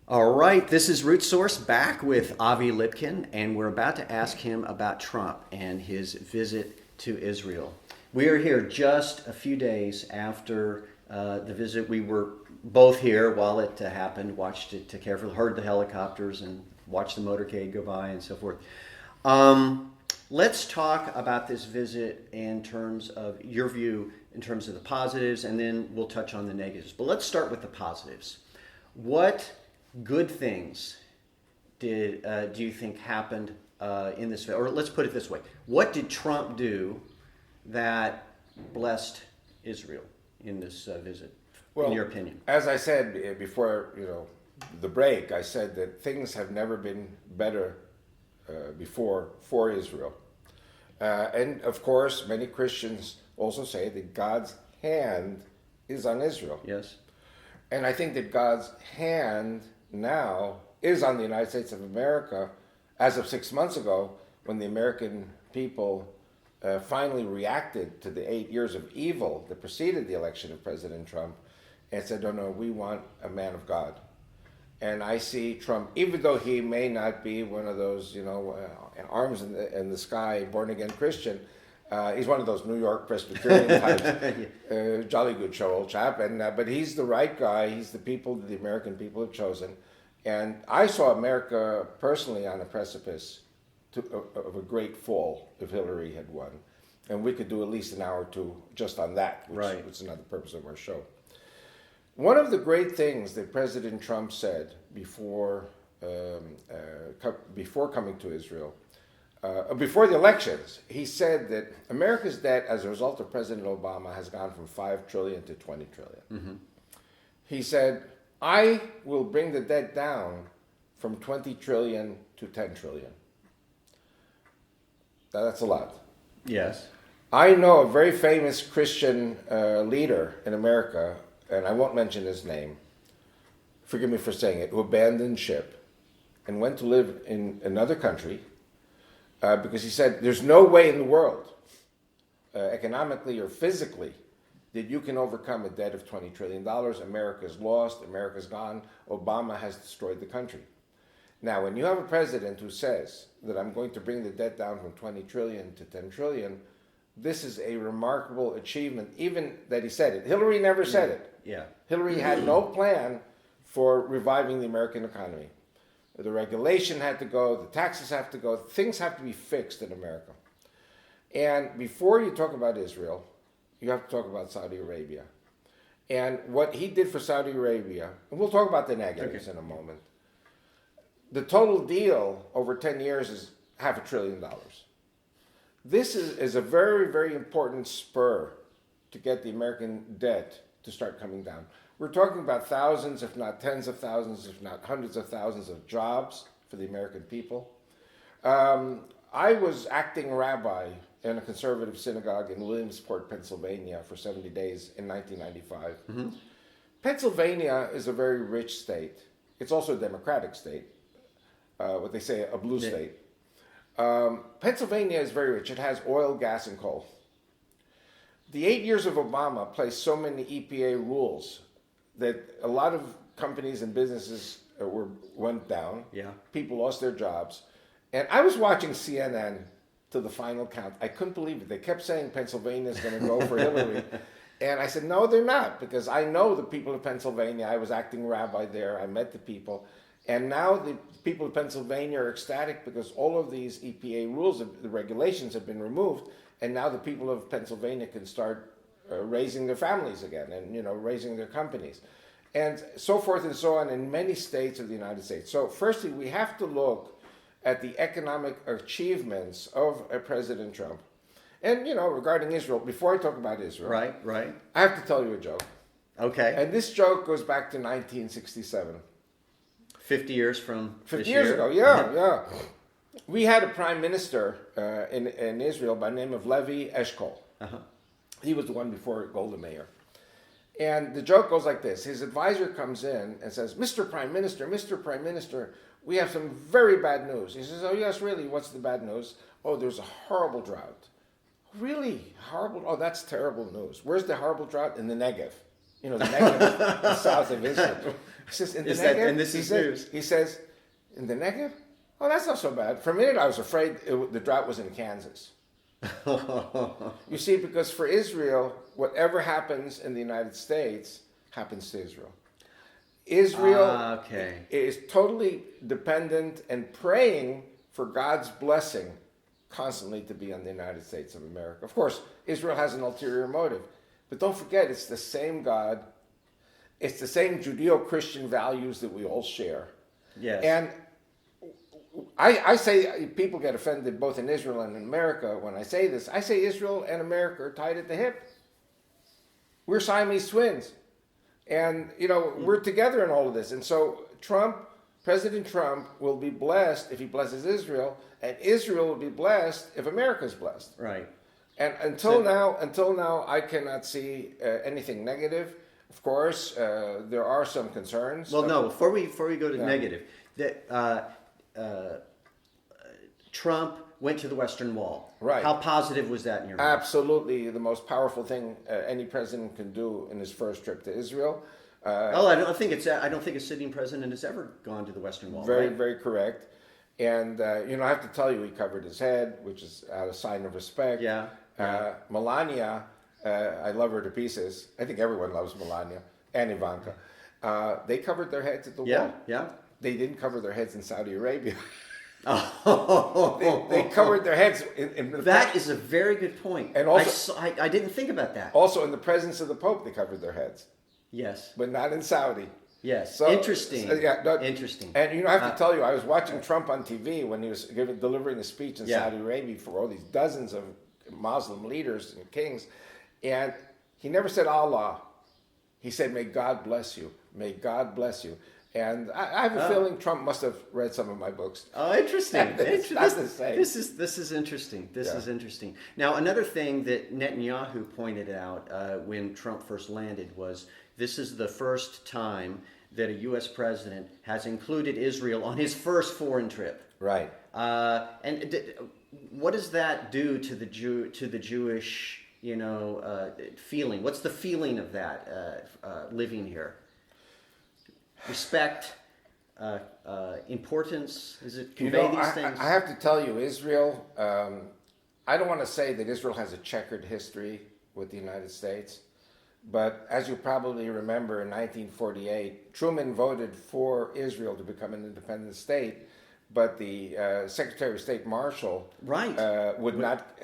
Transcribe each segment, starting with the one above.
All right, this is Root Source back with Avi Lipkin, and we're about to ask him about Trump and his visit to Israel. We are here just a few days after the visit. We were both here while it happened, watched it carefully, heard the helicopters, and watched the motorcade go by and so forth. Let's talk about this visit in terms of your view, in terms of the positives, and then we'll touch on the negatives. But let's start with the positives. What good things do you think happened in this? Or let's put it this way: what did Trump do that blessed Israel in this visit? Well, in your opinion, as I said before, the break, I said that things have never been better before for Israel, and of course, many Christians also say that God's hand is on Israel. Yes, and I think that God's hand now is on the United States of America as of 6 months ago, when the American people finally reacted to the 8 years of evil that preceded the election of President Trump and said, no, we want a man of God. And I see Trump, even though he may not be one of those, arms in the sky, born-again Christian, he's one of those New York Presbyterian types, jolly good show, old chap. But he's the right guy. He's the American people have chosen. And I saw America personally on a precipice of a great fall if Hillary had won. And we could do at least an hour or two just on that, which is not the purpose of our show. One of the great things that President Trump said before coming to Israel, before the elections, he said that America's debt as a result of President Obama has gone from $5 trillion to $20 trillion. Mm-hmm. He said, I will bring the debt down from 20 trillion to 10 trillion. Now, that's a lot. yes, I know a very famous Christian leader in America, and I won't mention his name, forgive me for saying it, who abandoned ship and went to live in another country because he said, there's no way in the world, economically or physically, that you can overcome a debt of $20 trillion. America's lost, America's gone, Obama has destroyed the country. Now, when you have a president who says that I'm going to bring the debt down from 20 trillion to 10 trillion, this is a remarkable achievement, even that he said it. Hillary never said it. Yeah. Hillary had no plan for reviving the American economy. The regulation had to go, the taxes have to go, things have to be fixed in America. And before you talk about Israel, you have to talk about Saudi Arabia. And what he did for Saudi Arabia, and we'll talk about the negatives in a moment. The total deal over 10 years is $500 billion. This is a very, very important spur to get the American debt to start coming down. We're talking about thousands, if not tens of thousands, if not hundreds of thousands of jobs for the American people. I was acting rabbi in a conservative synagogue in Williamsport, Pennsylvania for 70 days in 1995. Mm-hmm. Pennsylvania is a very rich state. It's also a democratic state, what they say a blue state. Pennsylvania is very rich. It has oil, gas, and coal. The 8 years of Obama placed so many EPA rules that a lot of companies and businesses went down. Yeah. People lost their jobs. And I was watching CNN to the final count. I couldn't believe it. They kept saying Pennsylvania is going to go for Hillary. And I said, no, they're not, because I know the people of Pennsylvania. I was acting rabbi there. I met the people. And now the people of Pennsylvania are ecstatic because all of these EPA rules, the regulations have been removed. And now the people of Pennsylvania can start raising their families again and, raising their companies. And so forth and so on in many states of the United States. So firstly, we have to look at the economic achievements of President Trump. And, regarding Israel, before I talk about Israel, Right. I have to tell you a joke. Okay. And this joke goes back to 1967. 50 years from 50 this years year? ago, yeah. We had a prime minister in Israel by the name of Levi Eshkol. Uh-huh. He was the one before Golda Meir. And the joke goes like this. His advisor comes in and says, Mr. Prime Minister, we have some very bad news. He says, oh, yes, really, what's the bad news? Oh, there's a horrible drought. Really? Horrible? Oh, that's terrible news. Where's the horrible drought? In the Negev. The Negev, the south of Israel. He says, in the Is that- Negev? and this is news. He says, in the Negev? Oh, that's not so bad. For a minute, I was afraid the drought was in Kansas. You see, because for Israel, whatever happens in the United States happens to Israel. Israel Okay. is totally dependent and praying for God's blessing constantly to be on the United States of America. Of course, Israel has an ulterior motive. But don't forget, it's the same God. It's the same Judeo-Christian values that we all share. Yes. And I say people get offended both in Israel and in America when I say this. I say Israel and America are tied at the hip. We're Siamese twins. And, we're together in all of this. And so President Trump will be blessed if he blesses Israel, and Israel will be blessed if America is blessed. Right. And until now, I cannot see anything negative. Of course, there are some concerns. Well, no. Before we go to negative, that Trump went to the Western Wall. Right. How positive was that in your mind? Absolutely, the most powerful thing any president can do in his first trip to Israel. I don't think a sitting president has ever gone to the Western Wall. Very, right? very correct. And I have to tell you, he covered his head, which is out of sign of respect. Yeah. Melania, I love her to pieces. I think everyone loves Melania and Ivanka. They covered their heads at the wall. Yeah. They didn't cover their heads in Saudi Arabia. Oh. They covered their heads in the That is a very good point. And also, I didn't think about that. Also, in the presence of the Pope, they covered their heads, Yes. but not in Saudi. Yes. So, Interesting. Interesting. And I have to tell you, I was watching Trump on TV when he was delivering a speech in Saudi Arabia for all these dozens of Muslim leaders and kings, and he never said Allah. He said, "May God bless you. May God bless you." And I have a feeling Trump must have read some of my books. Oh, interesting. It's not the same. This is interesting. This is interesting. Now, another thing that Netanyahu pointed out when Trump first landed was this is the first time that a U.S. president has included Israel on his first foreign trip. Right. What does that do to the Jewish feeling? What's the feeling of that living here? Respect, importance? Does it convey these things? I have to tell you, Israel, I don't want to say that Israel has a checkered history with the United States, but as you probably remember, in 1948, Truman voted for Israel to become an independent state, but the Secretary of State Marshall would not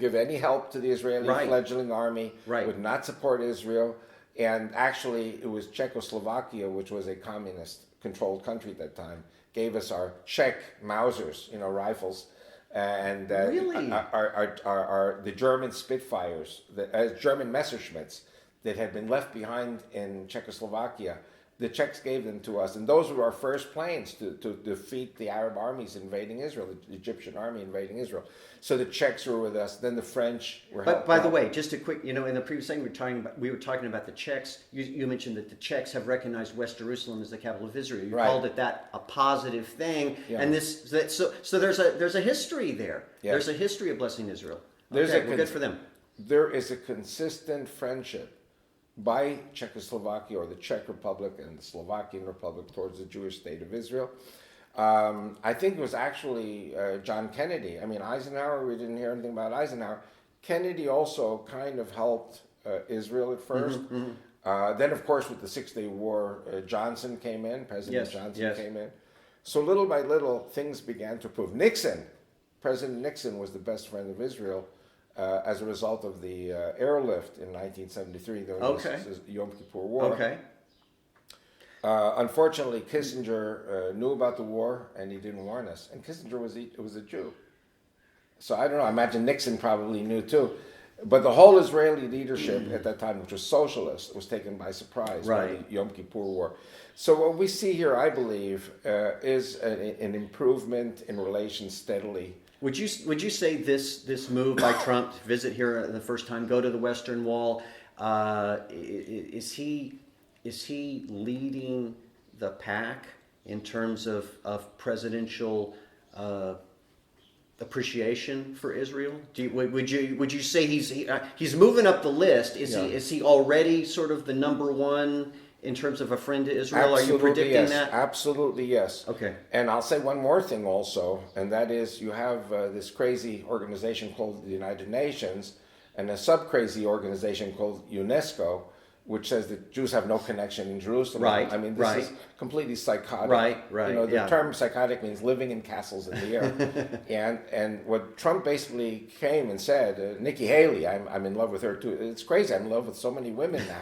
give any help to the Israeli fledgling army, would not support Israel. And actually, it was Czechoslovakia, which was a communist-controlled country at that time, gave us our Czech Mausers, rifles, and really? the German Spitfires, the German Messerschmitts that had been left behind in Czechoslovakia. The Czechs gave them to us, and those were our first planes to defeat the Arab armies invading Israel, the Egyptian army invading Israel. So the Czechs were with us. Then the French were. But by the way, just a quick, in the previous segment we were talking about the Czechs. You mentioned that the Czechs have recognized West Jerusalem as the capital of Israel. You called it that a positive thing, and so there's a history there. Yeah. There's a history of blessing Israel. Good for them. There is a consistent friendship by Czechoslovakia or the Czech Republic and the Slovakian Republic towards the Jewish state of Israel. I think it was actually John Kennedy. I mean, Eisenhower, we didn't hear anything about Eisenhower. Kennedy also kind of helped Israel at first. Then, of course, with the Six-Day War, Johnson came in, President Johnson came in. So little by little, things began to improve. President Nixon was the best friend of Israel as a result of the airlift in 1973, during the Yom Kippur War. Okay. Unfortunately, Kissinger knew about the war, and he didn't warn us. And Kissinger was a Jew. So I don't know, I imagine Nixon probably knew too. But the whole Israeli leadership at that time, which was socialist, was taken by surprise by the Yom Kippur War. So what we see here, I believe, is an improvement in relations steadily. Would you say this move by Trump to visit here the first time, go to the Western Wall, is he leading the pack in terms of presidential appreciation for Israel? Would you say he's moving up the list? Is he already sort of the number one in terms of a friend to Israel? Are you Absolutely predicting yes. that? Absolutely yes. Okay. And I'll say one more thing also, and that is you have this crazy organization called the United Nations and a sub-crazy organization called UNESCO, which says that Jews have no connection in Jerusalem. Right, I mean, this right. is completely psychotic. Right, right, You know, the yeah. term psychotic means living in castles in the air. and what Trump basically came and said, Nikki Haley, I'm in love with her too. It's crazy. I'm in love with so many women now.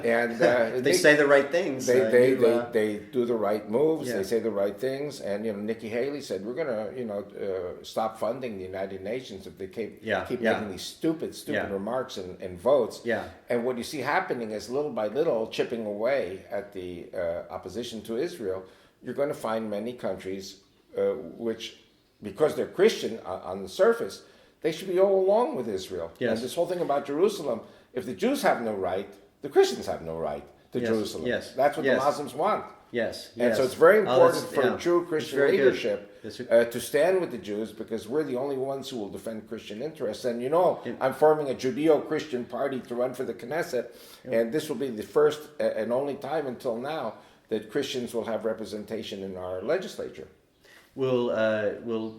And They say the right things. They do the right moves. Yeah. They say the right things. And Nikki Haley said we're going to stop funding the United Nations if they keep making these stupid remarks and votes. Yeah. And what you see happening is little by little chipping away at the opposition to Israel. You're going to find many countries which, because they're Christian on the surface, they should be all along with Israel. Yes. And this whole thing about Jerusalem, if the Jews have no right, the Christians have no right to Yes, Jerusalem. yes, That's what yes. the Muslims want. Yes. And yes. so it's very important that's- for yeah. true It's Christian very good. leadership That's to stand with the Jews, because we're the only ones who will defend Christian interests. And I'm forming a Judeo-Christian party to run for the Knesset, and this will be the first and only time until now that Christians will have representation in our legislature. We'll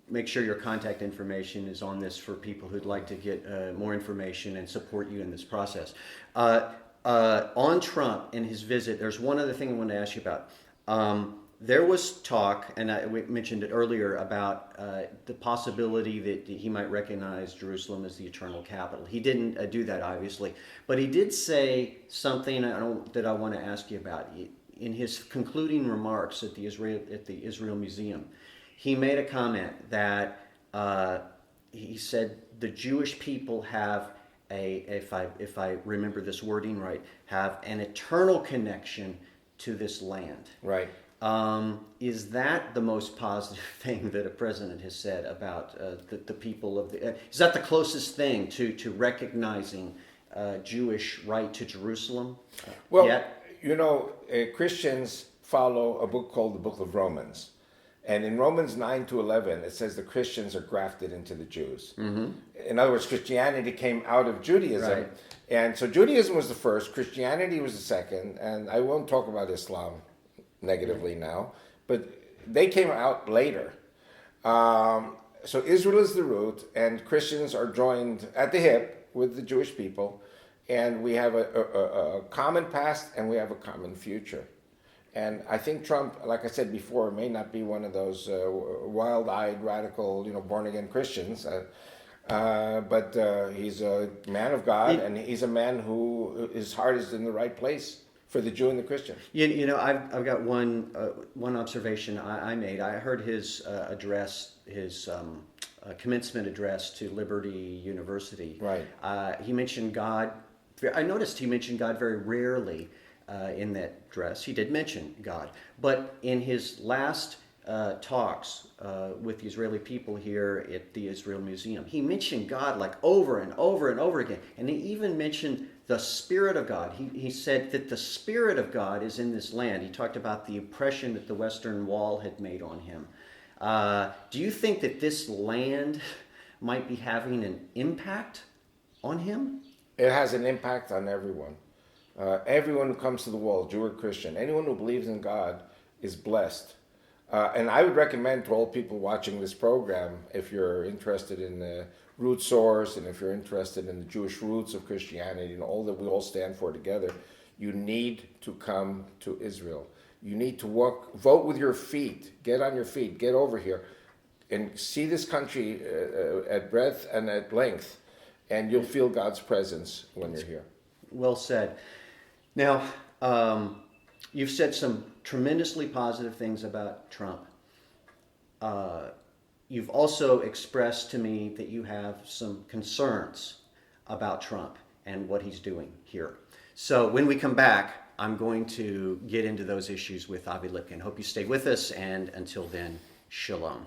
make sure your contact information is on this for people who'd like to get more information and support you in this process. On Trump and his visit, there's one other thing I wanted to ask you about. There was talk, and we mentioned it earlier, about the possibility that he might recognize Jerusalem as the eternal capital. He didn't do that, obviously, but he did say something that I want to ask you about. In his concluding remarks at the Israel Museum, he made a comment that he said the Jewish people have if I remember this wording right, have an eternal connection to this land. Right. Is that the most positive thing that a president has said about the people of the? Is that the closest thing to recognizing Jewish right to Jerusalem? Well, yet? Christians follow a book called the Book of Romans. And in Romans 9 to 11, it says the Christians are grafted into the Jews. Mm-hmm. In other words, Christianity came out of Judaism. Right. And so Judaism was the first, Christianity was the second, and I won't talk about Islam negatively now, but they came out later. So Israel is the root, and Christians are joined at the hip with the Jewish people, and we have a common past and we have a common future. And I think Trump, like I said before, may not be one of those wild-eyed, radical, born-again Christians, but he's a man of God, and he's a man who his heart is in the right place for the Jew and the Christian. I've got one observation I made. I heard his address, his commencement address to Liberty University. Right. He mentioned God. I noticed he mentioned God very rarely. In that address, he did mention God, but in his last talks with the Israeli people here at the Israel Museum, he mentioned God like over and over and over again, and he even mentioned the Spirit of God. He said that the Spirit of God is in this land. He talked about the impression that the Western Wall had made on him. Do you think that this land might be having an impact on him? It has an impact on everyone. Everyone who comes to the wall, Jew or Christian, anyone who believes in God is blessed. And I would recommend to all people watching this program, if you're interested in the root source and if you're interested in the Jewish roots of Christianity and all that we all stand for together, you need to come to Israel. You need to vote with your feet, get on your feet, get over here, and see this country at breadth and at length, and you'll feel God's presence when you're here. Well said. Now, you've said some tremendously positive things about Trump. You've also expressed to me that you have some concerns about Trump and what he's doing here. So when we come back, I'm going to get into those issues with Avi Lipkin. Hope you stay with us, and until then, shalom.